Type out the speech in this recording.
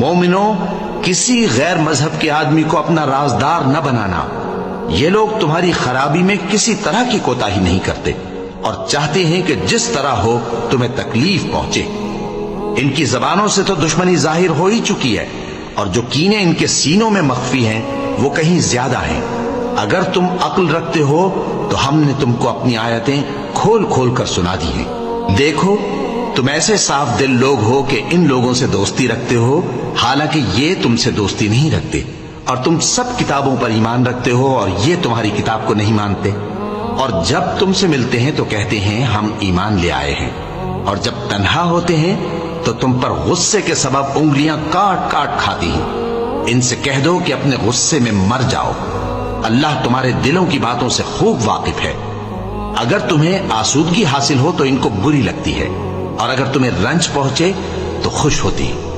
مومنو، کسی غیر مذہب کے آدمی کو اپنا رازدار نہ بنانا۔ یہ لوگ تمہاری خرابی میں کسی طرح کی کوتاہی نہیں کرتے اور چاہتے ہیں کہ جس طرح ہو تمہیں تکلیف پہنچے۔ ان کی زبانوں سے تو دشمنی ظاہر ہو ہی چکی ہے، اور جو کینے ان کے سینوں میں مخفی ہیں وہ کہیں زیادہ ہیں۔ اگر تم عقل رکھتے ہو تو ہم نے تم کو اپنی آیتیں کھول کھول کر سنا دی ہیں۔ دیکھو، تم ایسے صاف دل لوگ ہو کہ ان لوگوں سے دوستی رکھتے ہو، حالانکہ یہ تم سے دوستی نہیں رکھتے، اور تم سب کتابوں پر ایمان رکھتے ہو اور یہ تمہاری کتاب کو نہیں مانتے۔ اور جب تم سے ملتے ہیں تو کہتے ہیں ہم ایمان لے آئے ہیں، اور جب تنہا ہوتے ہیں تو تم پر غصے کے سبب انگلیاں کاٹ کاٹ کھاتی ہیں۔ ان سے کہہ دو کہ اپنے غصے میں مر جاؤ، اللہ تمہارے دلوں کی باتوں سے خوب واقف ہے۔ اگر تمہیں آسودگی حاصل ہو تو ان کو بری لگتی ہے، اور اگر تمہیں رنج پہنچے تو خوش ہوتی ہے۔